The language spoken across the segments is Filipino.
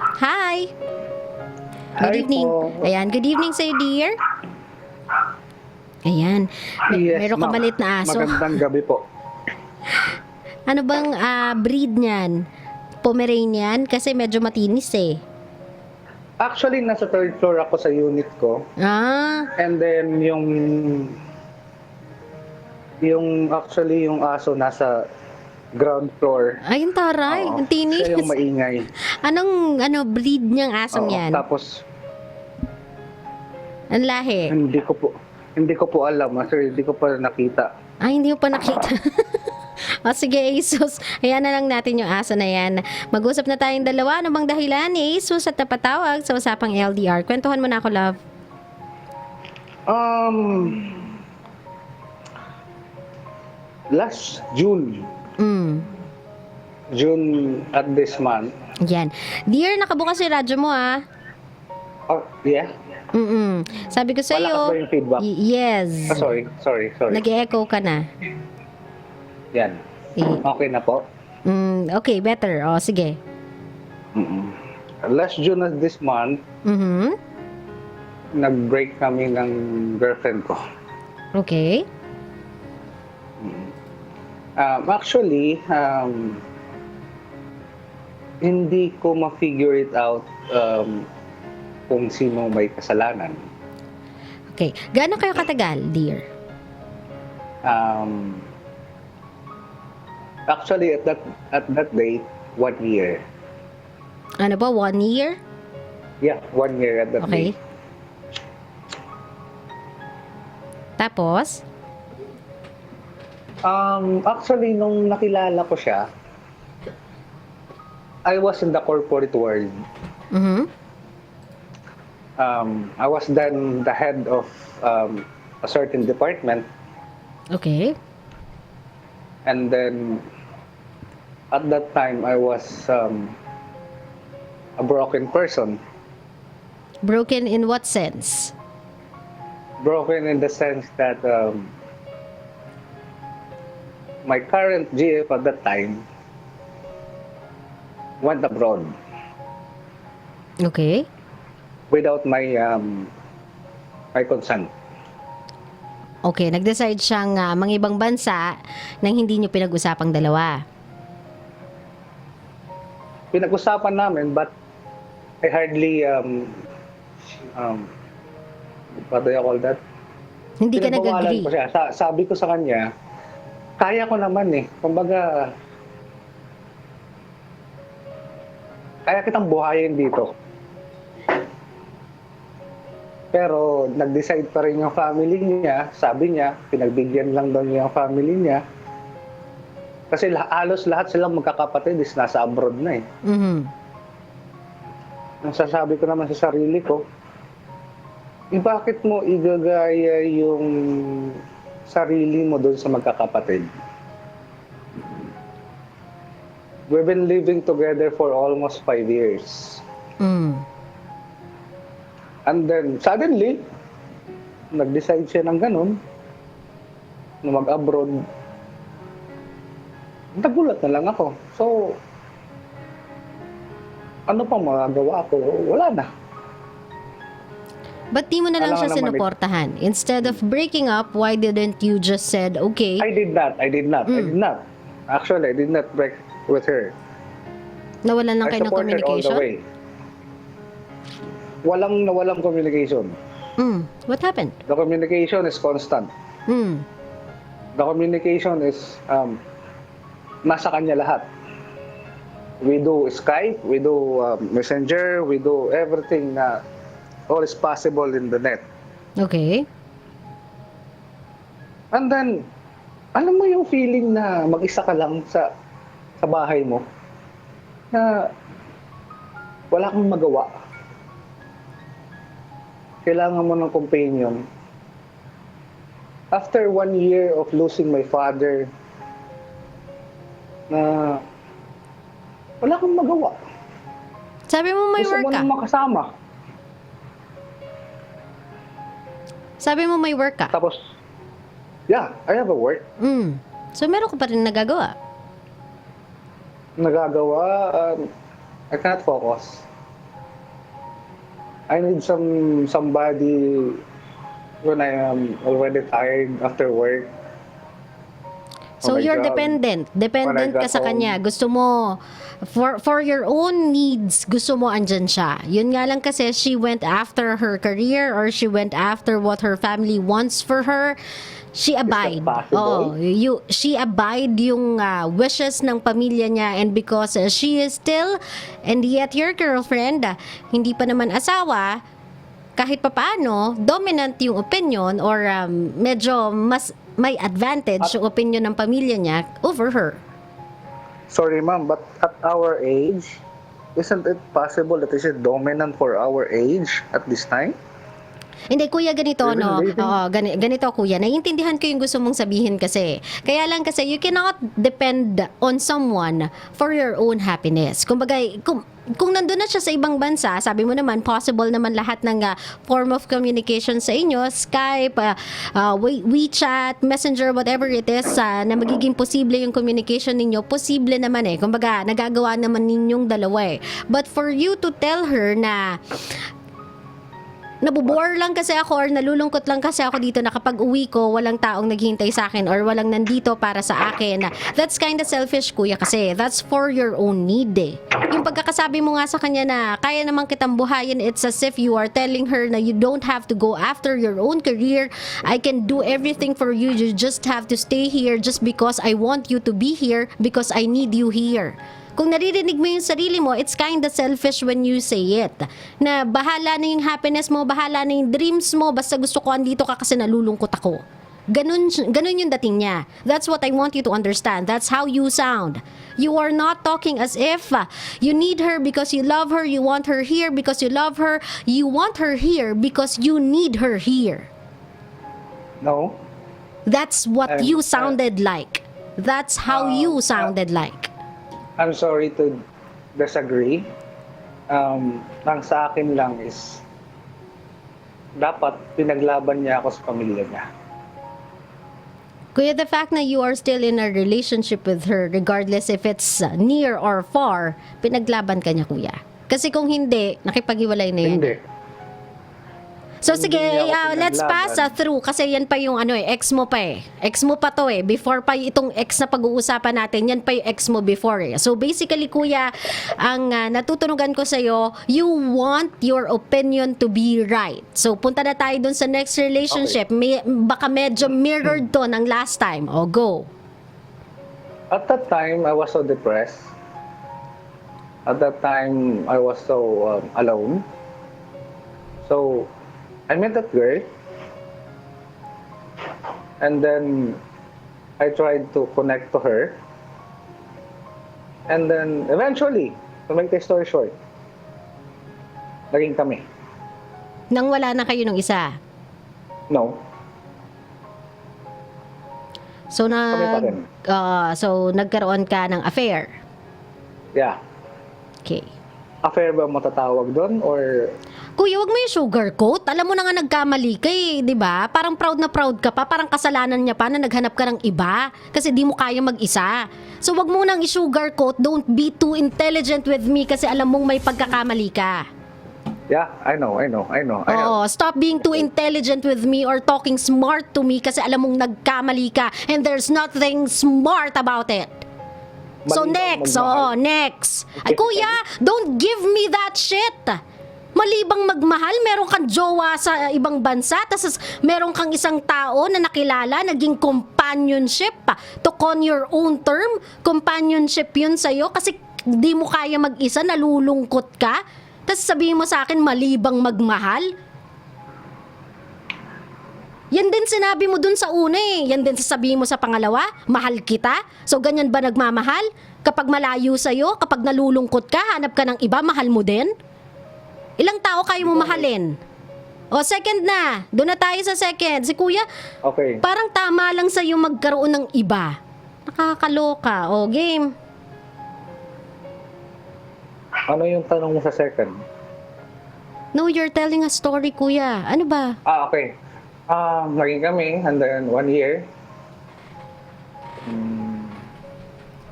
Hi! Good Hi evening. po. Ayan, good evening sa'yo, dear. Ayan. Yes, Meron ka ma'am. malit na aso. Magandang gabi po. Ano bang breed niyan? Pomeranian? Kasi medyo matinis eh. Actually, nasa third floor ako sa unit ko. Ah, And then, yung aso nasa ground floor. ayun taray. Oo. Ang tinis. Siya yung maingay. Breed niyang asong Oo. yan? Tapos, Ang lahi? hindi ko po alam. Sir, hindi ko pa nakita. Ay, hindi mo pa nakita. O sige, Asus. Ayan na lang natin yung aso na yan. Mag-usap na tayong dalawa. Ano bang dahilan ni Asus at napatawag sa usapang LDR? Kwentuhan mo na ako, love. Last June. Mm. June at this month. Yan. Dear, nakabukas yung radyo mo ah. Oh, yeah? Sabi ko sa Malakas iyo. ba yung feedback? Yes. Sorry. Nag-echo ka na. Yan. Eh, Okay na po. okay, better. O, sige. Last June at this month, Mhm. nag-break kami ng girlfriend ko. Okay. Actually, hindi ko ma-figure it out kung sino may kasalanan. Okay. Gaano kayo katagal, dear? Actually, at that date, 1 year. Ano ba, 1 year? Yeah, 1 year at that Okay. date. Tapos? Actually, nung nakilala ko siya, I was in the corporate world. Mhm. I was then the head of a certain department. Okay. And then, at that time, I was a broken person. Broken in what sense? Broken in the sense that my current GF at that time went abroad Okay. without my consent. Okay, nag-decide siyang mangibang bansa nang hindi niyo pinag-usapang dalawa. Pinag-usapan namin, but I hardly what do you call that? Hindi ka Pinagbawalan nag-agree. ko siya. Sabi ko sa kanya, kaya ko naman eh. Kumbaga, kaya kitang buhayin dito. Pero nag-decide pa rin yung family niya. Sabi niya, pinagbigyan lang daw niya yung family niya. Kasi halos lahat silang magkakapatid is nasa abroad na eh. Mhm. Nasasabi ko naman sa sarili ko, bakit mo igagaya yung sarili mo doon sa magkakapatid? We've been living together for almost 5 years. Mm. And then, suddenly, nag-decide siya ng ganun, na mag-abroad. Nagulat na lang ako. So, ano pang magagawa ko? Wala na. Ba't di mo na lang Alam siya naman sinuportahan? Instead of breaking up, why didn't you just said, okay? I did not. Actually, I did not break with her. Nawalan lang I kayo ng support her all the communication? way. Walang communication. What happened? The communication is constant. Mm. The communication is nasa kanya lahat. We do Skype, we do Messenger, we do everything na all is possible in the net. Okay. And then, alam mo yung feeling na mag-isa ka lang sa bahay mo na wala kang magawa. Kailangan mo ng companion. After 1 year of losing my father, na wala kang magawa. Sabi mo may Gusto work mo ka. nang makasama. Sabi mo may work ka. Tapos, yeah, I have a work. So meron ka pa rin nagagawa. Nagagawa, I cannot focus. I need somebody when I am already tired after work. So Oh my you're God. dependent. Dependent When I ka sa got kanya. home. Gusto mo, for your own needs, gusto mo andyan siya. Yun nga lang kasi she went after her career or she went after what her family wants for her. She abide. possible? She abide yung wishes ng pamilya niya, and because she is still, and yet your girlfriend, hindi pa naman asawa, kahit papaano, dominant yung opinion or medyo mas may advantage yung opinion ng pamilya niya over her. Sorry, ma'am, but at our age, isn't it possible that is it dominant for our age at this time? Hindi, kuya, ganito, Really, no? really? Oo, ganito, kuya. Naiintindihan ko yung gusto mong sabihin kasi. Kaya lang kasi, you cannot depend on someone for your own happiness. Kumbaga, kung nandun na siya sa ibang bansa, sabi mo naman, possible naman lahat ng form of communication sa inyo, Skype, WeChat, Messenger, whatever it is, na magiging posible yung communication ninyo, posible naman eh. Kumbaga, nagagawa naman ninyong dalawa eh. But for you to tell her na nabubore lang kasi ako or nalulungkot lang kasi ako dito na kapag uwi ko, walang taong naghihintay sa akin or walang nandito para sa akin. That's kind of selfish, kuya, kasi that's for your own need eh. Yung pagkakasabi mo nga sa kanya na kaya naman kitang buhayin, it's as if you are telling her na you don't have to go after your own career. I can do everything for you. You just have to stay here just because I want you to be here because I need you here. Kung naririnig mo yung sarili mo, it's kinda selfish when you say it. Na bahala na yung happiness mo, bahala na yung dreams mo, basta gusto ko andito ka kasi nalulungkot ako. Ganun yung dating niya. That's what I want you to understand. That's how you sound. You are not talking as if you need her because you love her, you want her here because you love her, you want her here because you need her here. No. That's what And, you sounded like. That's how you sounded like. I'm sorry to disagree. Ang sa akin lang is, dapat pinaglaban niya ako sa pamilya niya. Kuya, the fact na you are still in a relationship with her, regardless if it's near or far, pinaglaban ka niya, kuya. Kasi kung hindi, nakipag-iwalay na yan. Hindi. So Hindi sige, niya ako let's pass pinaglaban. through kasi yan pa yung ex mo pa eh. Ex mo pa to eh. Before pa itong ex na pag-uusapan natin, yan pa yung ex mo before eh. So basically, kuya, ang natutunugan ko sa'yo, you want your opinion to be right. So punta na tayo dun sa next relationship. Baka medyo mirrored to ng last time. O, go. At that time, I was so depressed. At that time, I was so alone. So, I met that girl. And then, I tried to connect to her. And then, eventually, to make the story short, naging kami. Nang wala na kayo nung isa. No. So, Kami pa rin. so nagkaroon ka ng affair. Yeah. Okay. Affair ba matatawag doon? Or Kuya, wag mo yung sugarcoat. Alam mo na nga nagkamali ka eh, di ba? Parang proud na proud ka pa. Parang kasalanan niya pa na naghanap ka ng iba. Kasi di mo kaya mag-isa. So wag mo nang i-sugarcoat. Don't be too intelligent with me kasi alam mong may pagkakamali ka. yeah, I know. Oo, stop being too intelligent with me or talking smart to me kasi alam mong nagkamali ka and there's nothing smart about it. So Malinaw next, magmahal. next. Ay kuya, don't give me that shit. Malibang magmahal, meron kang jowa sa ibang bansa, tapos meron kang isang tao na nakilala, naging companionship to con your own term. Companionship yun sa'yo kasi di mo kaya mag-isa, nalulungkot ka. Tapos sabihin mo sa akin, malibang magmahal. Yan din sinabi mo dun sa una eh. Yan din sasabihin mo sa pangalawa, mahal kita. So ganyan ba nagmamahal? Kapag malayo sa'yo, kapag nalulungkot ka, hanap ka ng iba, mahal mo din? Ilang tao kayo mo mahalin? O second na, doon na tayo sa second. Si kuya, Okay. parang tama lang sa'yo magkaroon ng iba. Nakakaloka. O game. Ano yung tanong mo sa second? No, you're telling a story, kuya. Ano ba? Okay. Naging kami, and then 1 year.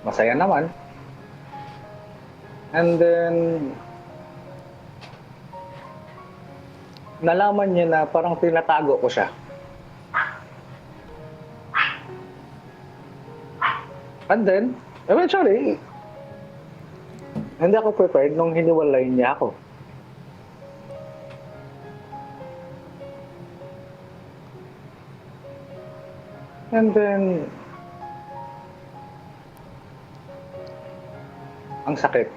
Masaya naman. And then, nalaman niya na parang tinatago ko siya. And then, eventually, hindi ako prepared nung hiniwalay niya ako. And then, ang sakit.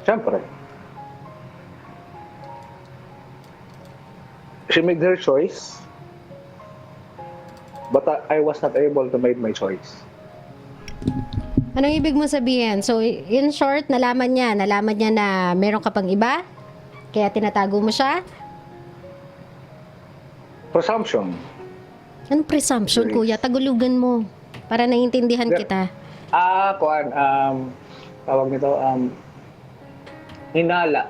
Siyempre. She made her choice, but I was not able to make my choice. Anong ibig mo sabihin? So, in short, nalaman niya na meron ka pang iba? Kaya tinatago mo siya? Presumption. Anong presumption, Yes. kuya? Tagulugan mo. Para naiintindihan Yeah. kita. Kuan, tawag nito, hinala.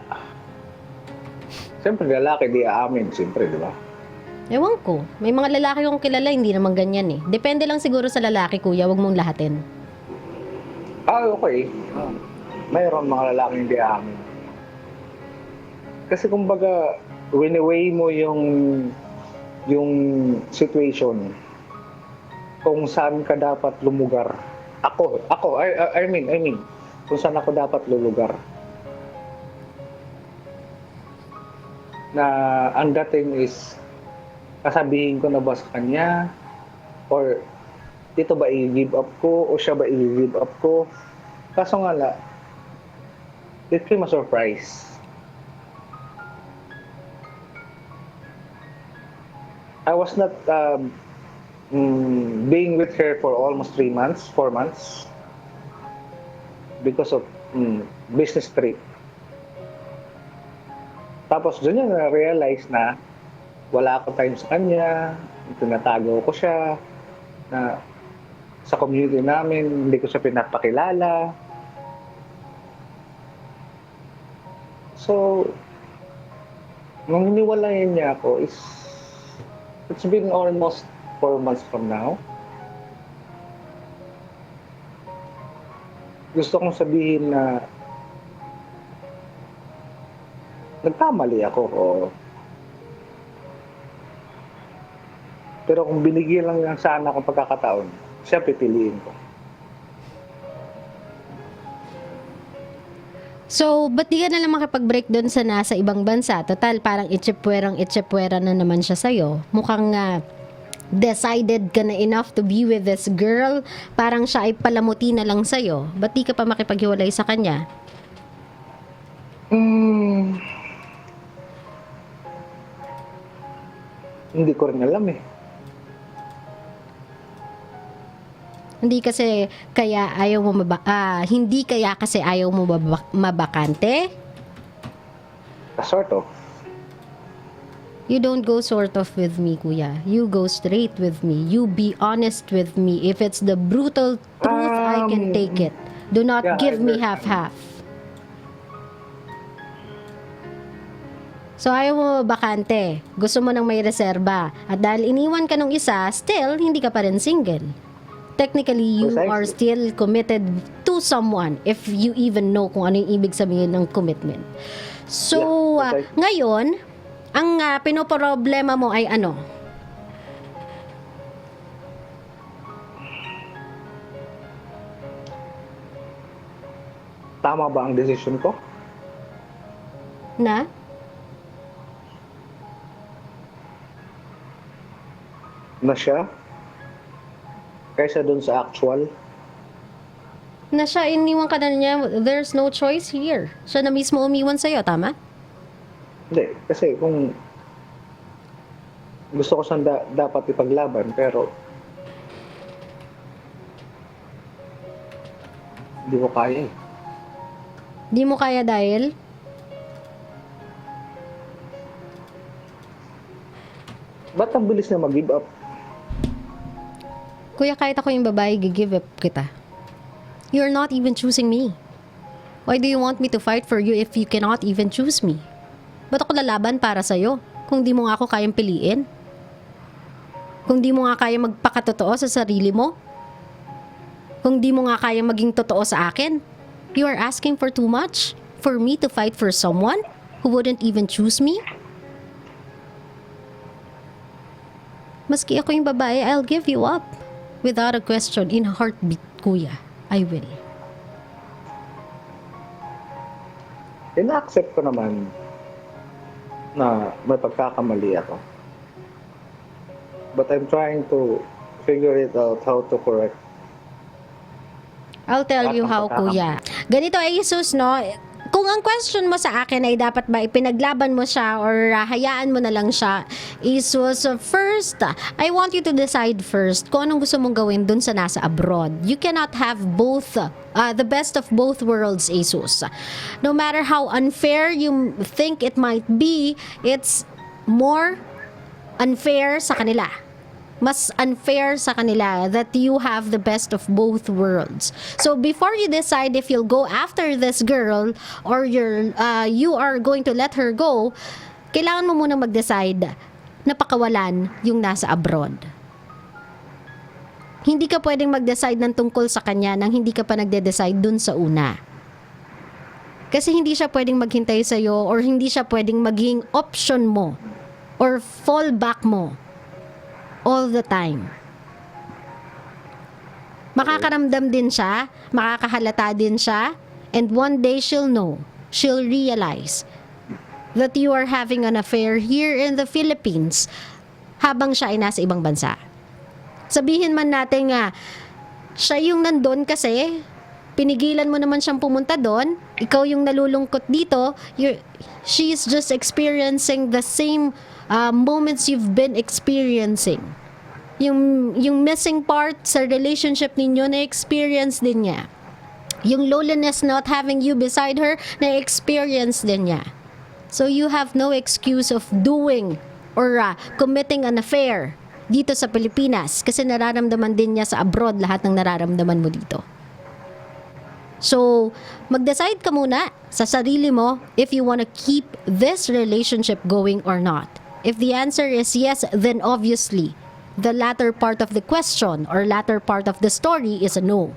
Siyempre, lalaki, di aamin, siyempre, di ba? Ewan ko. May mga lalaki kong kilala, hindi naman ganyan eh. Depende lang siguro sa lalaki, kuya. Huwag mong lahatin. Okay. Mayroon mga lalaki hindi aamin. Kasi kumbaga, wini-weigh mo yung situation kung saan ka dapat lumugar. I mean, kung saan ako dapat lulugar. Na ang dating is, sasabihin ko na ba sa kanya, or ito ba i-give up ko, o siya ba i-give up ko. Kaso nga la, it came a surprise. I was not being with her for almost 4 months, because of business trip. Tapos doon niya na-realize na wala akong time sa kanya, tinatago ko siya, na sa community namin, hindi ko siya pinapakilala. So, nung hiniwalayan niya ako it's been almost 4 months from now. Gusto kong sabihin na nagkamali ako. Pero kung binigyan lang ng sana akong pagkakataon, siya pipiliin ko. So, ba't di ka na lang makipag-break doon sa nasa ibang bansa? Total, parang itsepwerang na naman siya sa'yo. Mukhang decided ka na enough to be with this girl. Parang siya ay palamuti na lang sa'yo. Ba't di ka pa makipaghiwalay sa kanya? Hindi ko rin alam eh. Hindi kasi kaya ayaw mo hindi kaya kasi ayaw mo mabakante? Sort of. You don't go sort of with me, kuya. You go straight with me. You be honest with me. If it's the brutal truth, I can take it. Do not Yeah, give I me understand. half-half. So ayaw mo bakante. Gusto mo nang may reserba. At dahil iniwan ka nung isa, still, hindi ka pa rin single. Technically, you Precisely. are still committed to someone if you even know kung ano yung ibig sabihin ng commitment. So, Yeah, precisely. ngayon, ang pinoproblema mo ay ano? Tama ba ang decision ko? Na? Na siya? Kaysa dun sa actual? Na siya, iniwan ka na niya, there's no choice here. Siya na mismo umiwan sa'yo, tama? Hindi. Kasi kung gusto ko siyang dapat ipaglaban, pero hindi ko kaya eh. Di mo kaya dahil? Ba't ang bilis na mag-give up? Kuya, kahit ako yung babae, give up kita. You're not even choosing me. Why do you want me to fight for you if you cannot even choose me? Ba't ako lalaban para sa'yo kung di mo nga ako kayang piliin? Kung di mo nga kaya magpakatotoo sa sarili mo? Kung di mo nga kaya maging totoo sa akin? You are asking for too much? For me to fight for someone? who wouldn't even choose me? Maski ako yung babae, I'll give you up. Without a question, in a heartbeat, kuya, I will. Ina-accept ko naman na may pagkakamali ako. But I'm trying to figure it out how to correct. I'll tell you how, kuya. Ganito ay Jesus, no? Kung ang question mo sa akin ay dapat ba ipinaglaban mo siya or hayaan mo na lang siya, Jesus, first, I want you to decide first kung anong gusto mong gawin dun sa nasa abroad. You cannot have both, the best of both worlds, Jesus. No matter how unfair you think it might be, it's more unfair sa kanila. Mas unfair sa kanila that you have the best of both worlds. So before you decide if you'll go after this girl or you are going to let her go, kailangan mo muna mag-decide na pakawalan yung nasa abroad. Hindi ka pwedeng mag-decide ng tungkol sa kanya nang hindi ka pa nagde-decide dun sa una. Kasi hindi siya pwedeng maghintay sa'yo or hindi siya pwedeng maging option mo or fallback mo all the time. Makakaramdam din siya, makakahalata din siya, and one day she'll know, she'll realize that you are having an affair here in the Philippines habang siya ay nasa ibang bansa. Sabihin man natin nga, siya yung nandun kasi, pinigilan mo naman siyang pumunta doon, ikaw yung nalulungkot dito, she's just experiencing the same moments you've been experiencing. Yung missing part sa relationship ninyo, na-experience din niya. Yung loneliness not having you beside her, na-experience din niya. So you have no excuse of doing or committing an affair dito sa Pilipinas kasi nararamdaman din niya sa abroad lahat ng nararamdaman mo dito. So, mag-decide ka muna sa sarili mo if you want to keep this relationship going or not. If the answer is yes, then obviously, the latter part of the question or latter part of the story is a no.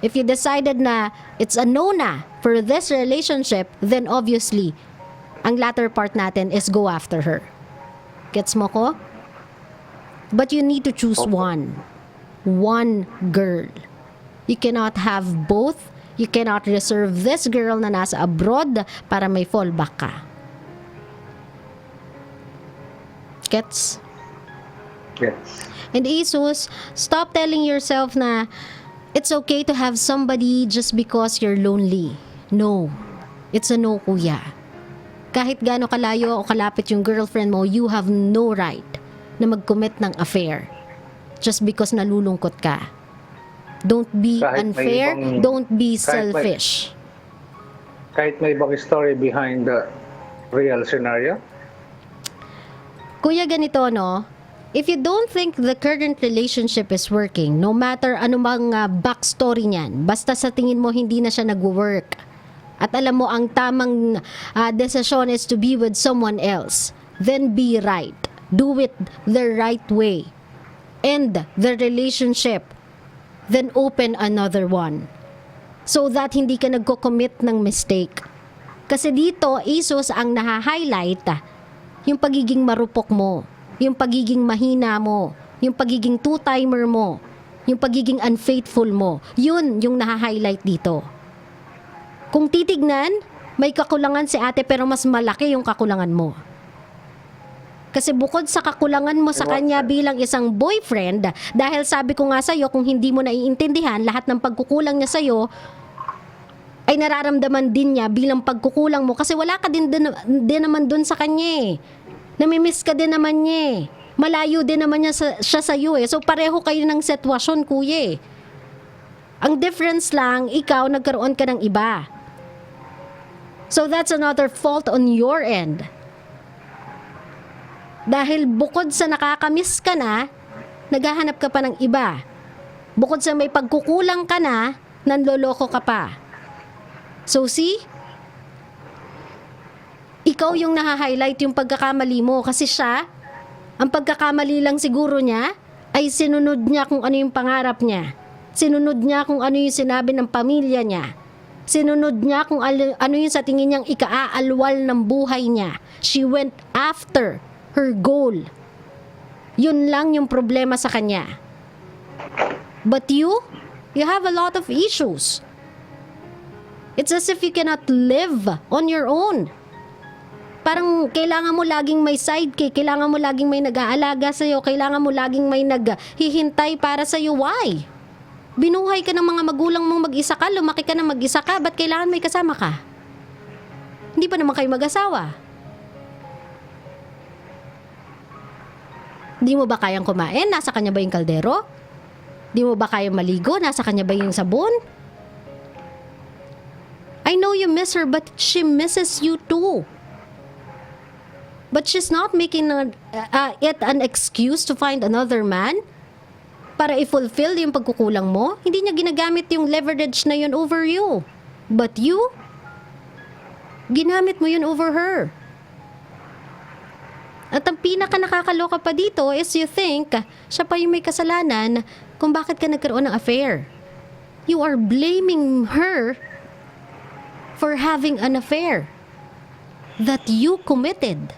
If you decided na it's a no na for this relationship, then obviously, ang latter part natin is go after her. Gets mo ko? But you need to choose one. One girl. You cannot have both. You cannot reserve this girl na nasa abroad para may fallback ka. Gets? Yes. And Jesus, stop telling yourself na it's okay to have somebody just because you're lonely. No. It's a no, kuya. Kahit gaano kalayo o kalapit yung girlfriend mo, you have no right na mag-commit ng affair just because nalulungkot ka. Don't be Kahit may unfair, ibang- don't be kahit may- selfish. Kahit may ibang story behind the real scenario. Kuya, ganito, no? If you don't think the current relationship is working, no matter ano bang backstory niyan, basta sa tingin mo hindi na siya nag-work, at alam mo ang tamang desisyon is to be with someone else, then be right. Do it the right way. End the relationship. Then open another one. So that hindi ka nagko-commit ng mistake. Kasi dito, Isus, ang naha-highlight, yung pagiging marupok mo, yung pagiging mahina mo, yung pagiging two-timer mo, yung pagiging unfaithful mo. Yun yung naha-highlight dito. Kung titignan, may kakulangan si ate pero mas malaki yung kakulangan mo. Kasi bukod sa kakulangan mo sa kanya bilang isang boyfriend, dahil sabi ko nga sa'yo, kung hindi mo naiintindihan, lahat ng pagkukulang niya sa'yo, ay nararamdaman din niya bilang pagkukulang mo. Kasi wala ka din naman dun sa kanya eh. Namimiss ka din naman niya eh. Malayo din naman siya sa'yo eh. So pareho kayo ng sitwasyon, kuya eh. Ang difference lang, ikaw nagkaroon ka ng iba. So that's another fault on your end. Dahil bukod sa nakakamiss ka na, naghahanap ka pa ng iba. Bukod sa may pagkukulang ka na, nanloloko ka pa. So see? Ikaw yung naha-highlight yung pagkakamali mo kasi siya, ang pagkakamali lang siguro niya ay sinunod niya kung ano yung pangarap niya. Sinunod niya kung ano yung sinabi ng pamilya niya. Sinunod niya kung ano yung sa tingin niyang ikaaalwal ng buhay niya. She went after her goal. Yun lang yung problema sa kanya. But you have a lot of issues. It's as if you cannot live on your own. Parang kailangan mo laging may sidekick, kailangan mo laging may nag-aalaga sa'yo, kailangan mo laging may naghihintay para sa'yo. Why? Binuhay ka ng mga magulang mong mag-isa ka, lumaki ka ng mag-isa ka, ba't kailangan may kasama ka? Hindi pa naman kayo mag-asawa. Di mo ba kayang kumain? Nasa kanya ba yung kaldero? Di mo ba kayang maligo? Nasa kanya ba yung sabon? I know you miss her, but she misses you too. But she's not making it an excuse to find another man para i-fulfill yung pagkukulang mo. Hindi niya ginagamit yung leverage na yun over you. But you, ginamit mo yun over her. At ang pinaka nakakaloka pa dito is you think siya pa yung may kasalanan kung bakit ka nagkaroon ng affair. You are blaming her for having an affair that you committed.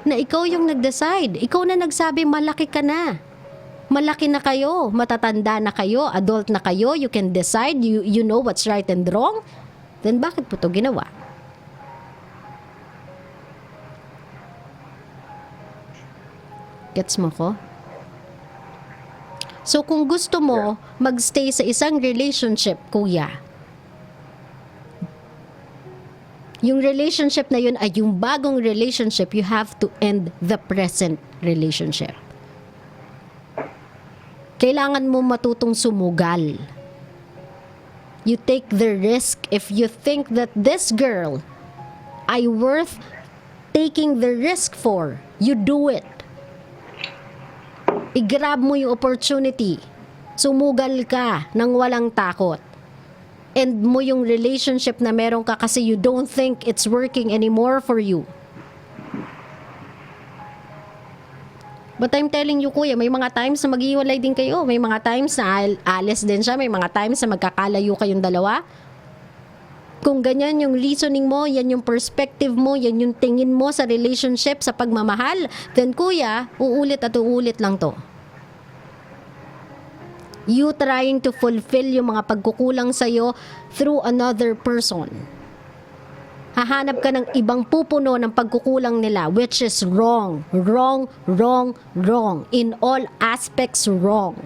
Na ikaw yung nag-decide. Ikaw na nagsabi, malaki ka na. Malaki na kayo. Matatanda na kayo. Adult na kayo. You can decide. You know what's right and wrong. Then bakit po ito ginawa? Gets mo ko? So kung gusto mo magstay sa isang relationship, kuya, yung relationship na yun ay yung bagong relationship, you have to end the present relationship. Kailangan mo matutong sumugal. You take the risk if you think that this girl ay worth taking the risk for. You do it. I-grab mo yung opportunity. Sumugal ka nang walang takot. End mo yung relationship na meron ka kasi you don't think it's working anymore for you. But I'm telling you, kuya, may mga times na maghiwalay din kayo. May mga times na alis din siya. May mga times na magkakalayo kayong dalawa. Kung ganyan yung reasoning mo, yan yung perspective mo, yan yung tingin mo sa relationship, sa pagmamahal, then kuya, uulit at uulit lang to. You trying to fulfill yung mga pagkukulang sa'yo through another person. Hahanap ka ng ibang pupuno ng pagkukulang nila, which is wrong. Wrong, wrong, wrong. In all aspects, wrong.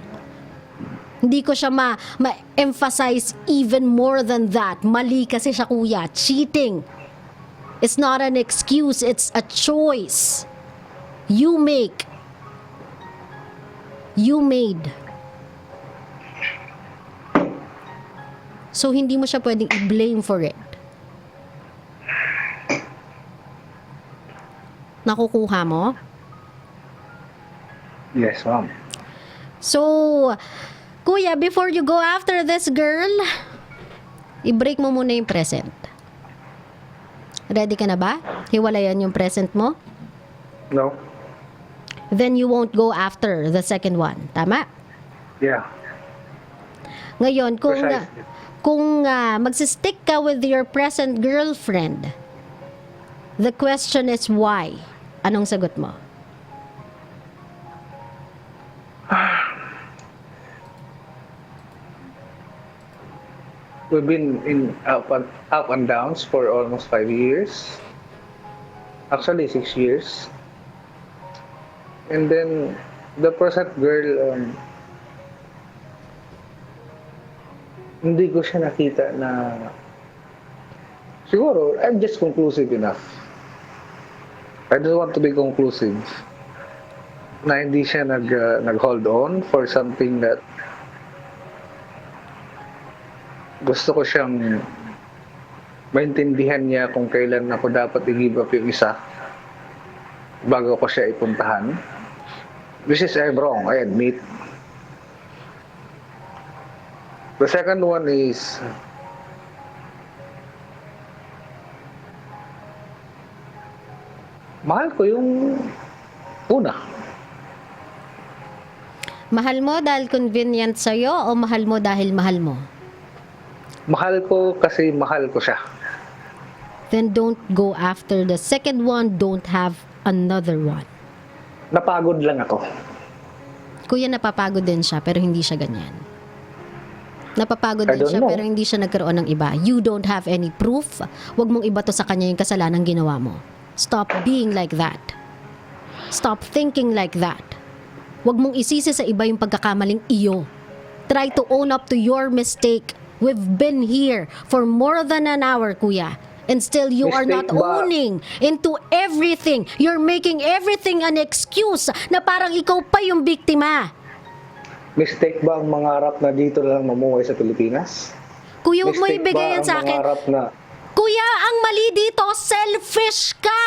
Hindi ko siya ma-emphasize even more than that. Mali kasi siya, kuya. Cheating. It's not an excuse. It's a choice. You make. You made. So, hindi mo siya pwedeng i-blame for it. Nakukuha mo? Yes, ma'am. So, kuya, before you go after this girl, i-break mo muna yung present. Ready ka na ba? Hiwalayan yung present mo? No? Then you won't go after the second one. Tama? Yeah. Ngayon, Precisely. kung magsistick ka with your present girlfriend, the question is why? Anong sagot mo? We've been in up and downs for almost 5 years. Actually, 6 years. And then, the present girl, hindi ko siya nakita na, siguro, I'm just conclusive enough. I don't want to be conclusive. Na hindi siya nag-hold on for something that gusto ko siyang maintindihan niya kung kailan ako dapat i-give up yung isa bago ko siya ipuntahan. Which is I'm wrong, I admit. The second one is mahal ko yung una. Mahal mo dahil convenient sa'yo o mahal mo dahil mahal mo? Mahal ko kasi mahal ko siya. Then don't go after the second one. Don't have another one. Napagod lang ako. Kuya, napapagod din siya pero hindi siya ganyan. Napapagod I din don't siya know. pero hindi siya nagkaroon ng iba. You don't have any proof. Huwag mong ibato sa kanya yung kasalanan ginawa mo. Stop being like that. Stop thinking like that. Huwag mong isisi sa iba yung pagkakamaling iyo. Try to own up to your mistake. We've been here for more than an hour, kuya. And still you are not Mistake ba? owning into everything. You're making everything an excuse na parang ikaw pa yung biktima. Mistake ba ang mangarap na dito lang mamuhay sa Pilipinas? Kuya, huwag mo Mistake ibigay ba yan ang sa akin. mangarap na Kuya, ang mali dito, selfish ka!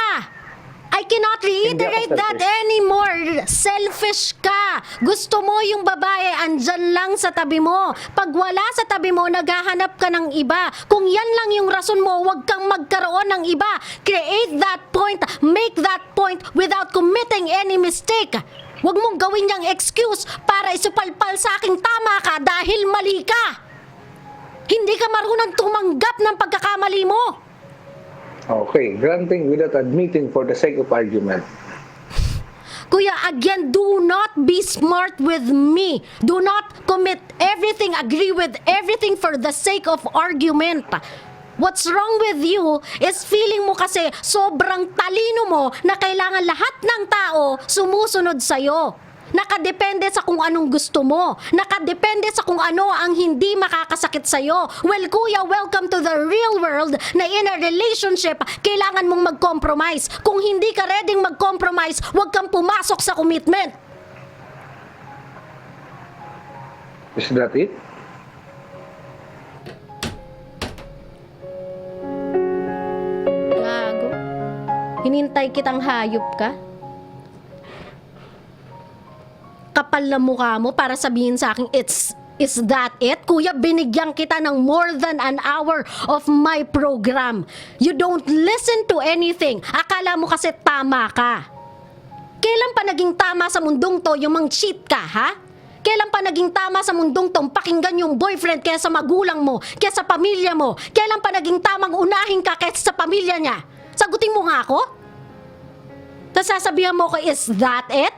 I cannot reiterate Hindi ako that selfish. anymore. Selfish ka. Gusto mo yung babae andyan lang sa tabi mo. Pag wala sa tabi mo, naghahanap ka ng iba. Kung yan lang yung rason mo, huwag kang magkaroon ng iba. Create that point, make that point without committing any mistake. Huwag mong gawin yung excuse para isupalpal sa aking tama ka dahil mali ka. Hindi ka marunong tumanggap ng pagkakamali mo. okay, granting without admitting for the sake of argument. Kuya, again, do not be smart with me. Do not commit everything, agree with everything for the sake of argument. What's wrong with you is feeling mo kasi sobrang talino mo na kailangan lahat ng tao sumusunod sa'yo. Nakadepende sa kung anong gusto mo. Nakadepende sa kung ano ang hindi makakasakit sa'yo. Well, kuya, welcome to the real world na in a relationship, kailangan mong mag-compromise. Kung hindi ka ready mag-compromise, huwag kang pumasok sa commitment. Is that it? Gago. Hinintay kitang hayop ka? Kapal na mukha mo para sabihin sa akin, is that it? Kuya, binigyan kita ng more than an hour of my program. You don't listen to anything. Akala mo kasi tama ka. Kailan pa naging tama sa mundong to yung mang-cheat ka, ha? Kailan pa naging tama sa mundong tong pakinggan yung boyfriend kaysa magulang mo, kaysa pamilya mo? Kailan pa naging tamang unahin ka kaysa sa pamilya niya? Sagutin mo nga ako? Tapos sasabihan mo ko, is that it?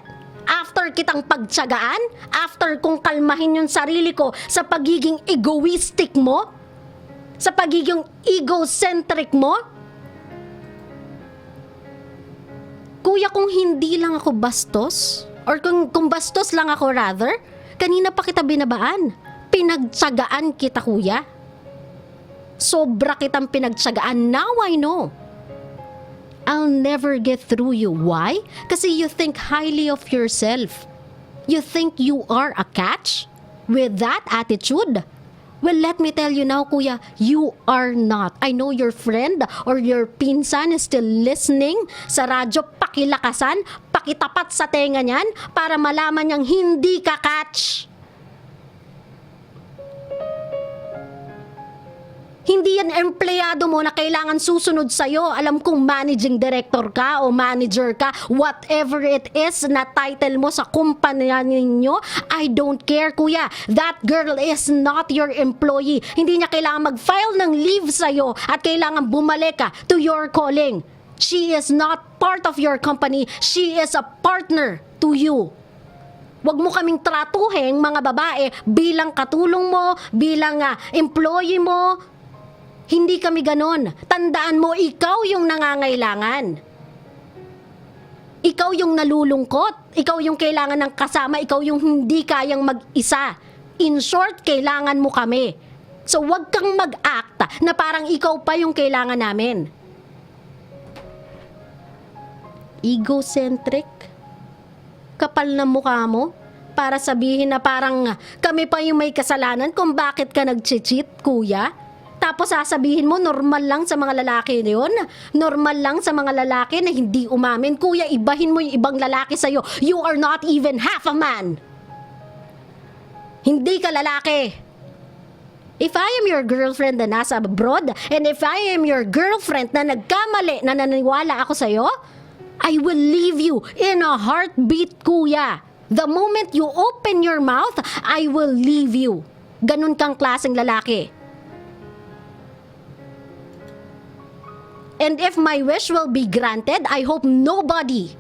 After kitang pagtsagaan? After kong kalmahin yung sarili ko sa pagiging egoistic mo? Sa pagiging egocentric mo? Kuya, kung hindi lang ako bastos, or kung bastos lang ako rather, kanina pa kita binabaan. Pinagtsagaan kita, kuya. Sobra kitang pinagtsagaan. Now I know. I'll never get through you. Why? Kasi you think highly of yourself. You think you are a catch? With that attitude? Well, let me tell you now, kuya, you are not. I know your friend or your pinsan is still listening sa radyo. Pakilakasan, pakitapat sa tenga niyan para malaman niyang hindi ka catch. Hindi yan empleyado mo na kailangan susunod sa'yo. Alam kong managing director ka o manager ka, whatever it is na title mo sa kumpanya ninyo, I don't care, kuya. That girl is not your employee. Hindi niya kailangan mag-file ng leave sa'yo at kailangan bumalik ka to your calling. She is not part of your company. She is a partner to you. Huwag mo kaming tratuhin, mga babae, bilang katulong mo, bilang employee mo. Hindi kami ganon. Tandaan mo, ikaw yung nangangailangan. Ikaw yung nalulungkot. Ikaw yung kailangan ng kasama. Ikaw yung hindi kayang mag-isa. In short, kailangan mo kami. So, wag kang mag-act na parang ikaw pa yung kailangan namin. Egocentric? Kapal na mukha mo? Para sabihin na parang kami pa yung may kasalanan kung bakit ka nag-cheat, kuya? Tapos sasabihin mo, normal lang sa mga lalaki na yun. Normal lang sa mga lalaki na hindi umamin. Kuya, ibahin mo yung ibang lalaki sa'yo. You are not even half a man. Hindi ka lalaki. If I am your girlfriend na nasa abroad, and if I am your girlfriend na nagkamali na naniniwala ako sa'yo, I will leave you in a heartbeat, kuya. The moment you open your mouth, I will leave you. Ganun kang klaseng lalaki. And if my wish will be granted, I hope nobody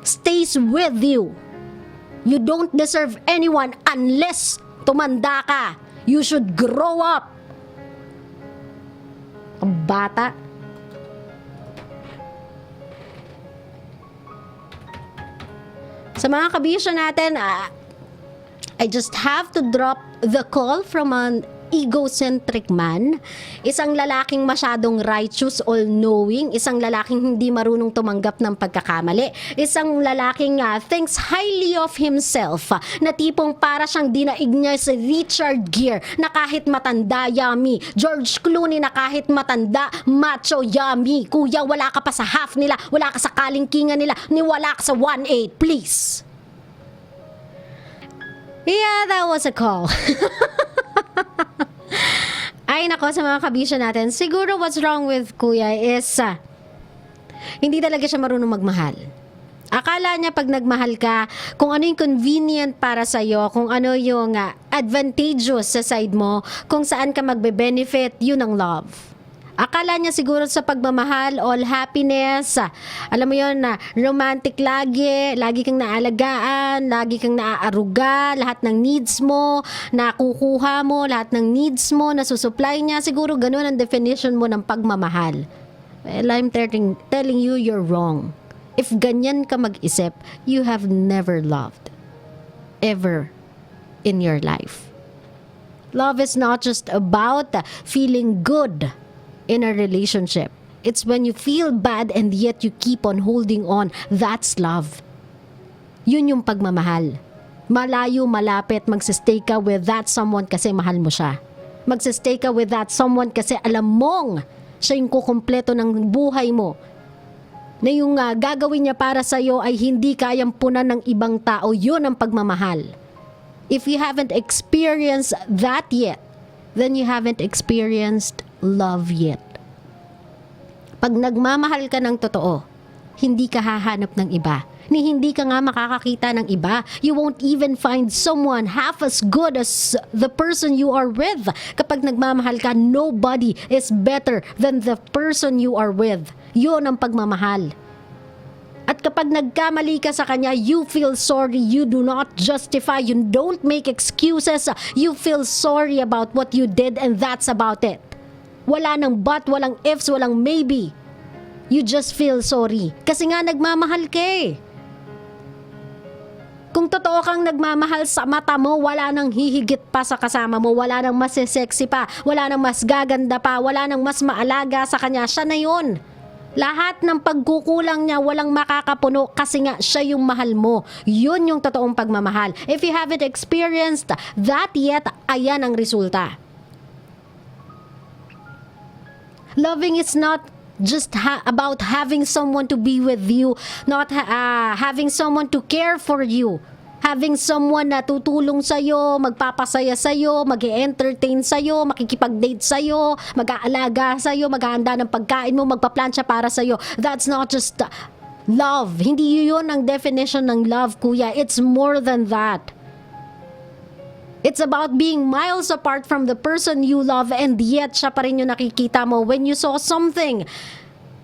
stays with you. You don't deserve anyone unless tumanda ka. You should grow up. Ang bata. Sa mga kabisyo natin, I just have to drop the call from an egocentric man, isang lalaking masyadong righteous, all-knowing, isang lalaking hindi marunong tumanggap ng pagkakamali, isang lalaking thinks highly of himself, na tipong para siyang dinaig niya si Richard Gere na kahit matanda, yummy, George Clooney na kahit matanda, macho, yummy, kuya, wala ka pa sa half nila, wala ka sa kalingkingan nila, niwala ka sa 1/8, please. Yeah, that was a call. Ay nako, sa mga kabisyo natin, siguro what's wrong with kuya is hindi talaga siya marunong magmahal. Akala niya pag nagmahal ka, kung ano yung convenient para sa'yo, kung ano yung advantageous sa side mo, kung saan ka magbe-benefit, yun ang love. Akala niya siguro sa pagmamahal, all happiness, alam mo yun, romantic lagi kang naalagaan, lagi kang naaaruga, lahat ng needs mo, nakukuha mo, lahat ng needs mo, nasusupply niya, siguro ganun ang definition mo ng pagmamahal. Well, I'm telling you, you're wrong. If ganyan ka mag-isip, you have never loved. Ever in your life. Love is not just about feeling good in a relationship. It's when you feel bad and yet you keep on holding on. That's love. Yun yung pagmamahal. Malayo, malapit, magsistay ka with that someone kasi mahal mo siya. Magsistay ka with that someone kasi alam mong siya yung kukumpleto ng buhay mo. Na yung gagawin niya para sa'yo ay hindi kayang punan ng ibang tao. Yun ang pagmamahal. If you haven't experienced that yet, then you haven't experienced love yet. Pag nagmamahal ka ng totoo, hindi ka hahanap ng iba. Ni hindi ka nga makakakita ng iba. You won't even find someone half as good as the person you are with. Kapag nagmamahal ka, nobody is better than the person you are with. Yun ang pagmamahal. At kapag nagkamali ka sa kanya, you feel sorry. You do not justify. You don't make excuses. You feel sorry about what you did and that's about it. Wala nang but, walang ifs, walang maybe. You just feel sorry. Kasi nga nagmamahal ka eh. Kung totoo kang nagmamahal sa mata mo, wala nang hihigit pa sa kasama mo, wala nang mas sexy pa, wala nang mas gaganda pa, wala nang mas maalaga sa kanya, siya na yun. Lahat ng pagkukulang niya walang makakapuno kasi nga siya yung mahal mo. Yun yung totoong pagmamahal. If you haven't experienced that yet, ayan ang resulta. Loving is not just about having someone to be with you, not having someone to care for you, having someone na tutulong sa'yo, magpapasaya sa'yo, mag-entertain sa'yo, makikipag-date sa'yo, mag-aalaga sa'yo, maghahanda ng pagkain mo, magpaplansya para sa'yo. That's not just love. Hindi yun ang definition ng love, kuya. It's more than that. It's about being miles apart from the person you love and yet siya pa rin yung nakikita mo when you saw something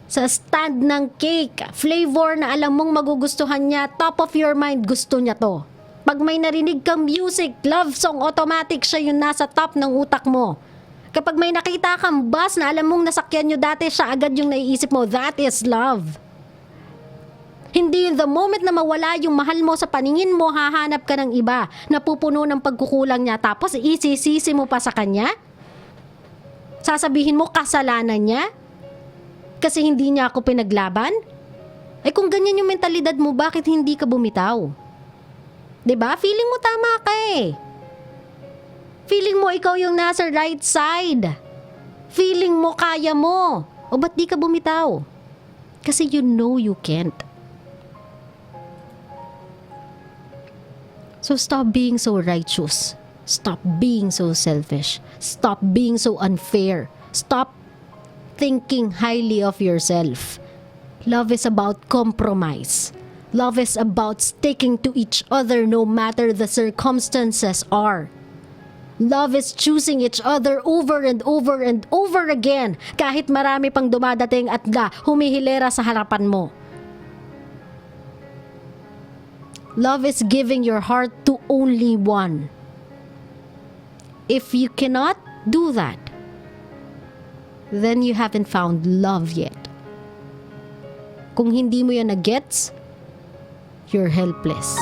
sa stand ng cake, flavor na alam mong magugustuhan niya, top of your mind, gusto niya to. Pag may narinig kang music, love song, automatic siya yung nasa top ng utak mo. Kapag may nakita kang bus na alam mong nasakyan nyo dati, siya agad yung naiisip mo, that is love. Hindi the moment na mawala yung mahal mo sa paningin mo, hahanap ka ng iba na pupuno ng pagkukulang niya tapos isisisi mo pa sa kanya? Sasabihin mo kasalanan niya? Kasi hindi niya ako pinaglaban? Eh kung ganyan yung mentalidad mo, bakit hindi ka bumitaw? 'Di ba? Feeling mo tama ka eh. Feeling mo ikaw yung nasa right side. Feeling mo kaya mo. O ba't di ka bumitaw? Kasi you know you can't. So stop being so righteous. Stop being so selfish. Stop being so unfair. Stop thinking highly of yourself. Love is about compromise. Love is about sticking to each other no matter the circumstances are. Love is choosing each other over and over and over again kahit marami pang dumadating at humihilera sa harapan mo. Love is giving your heart to only one. If you cannot do that, then you haven't found love yet. Kung hindi mo yan na-gets, you're helpless.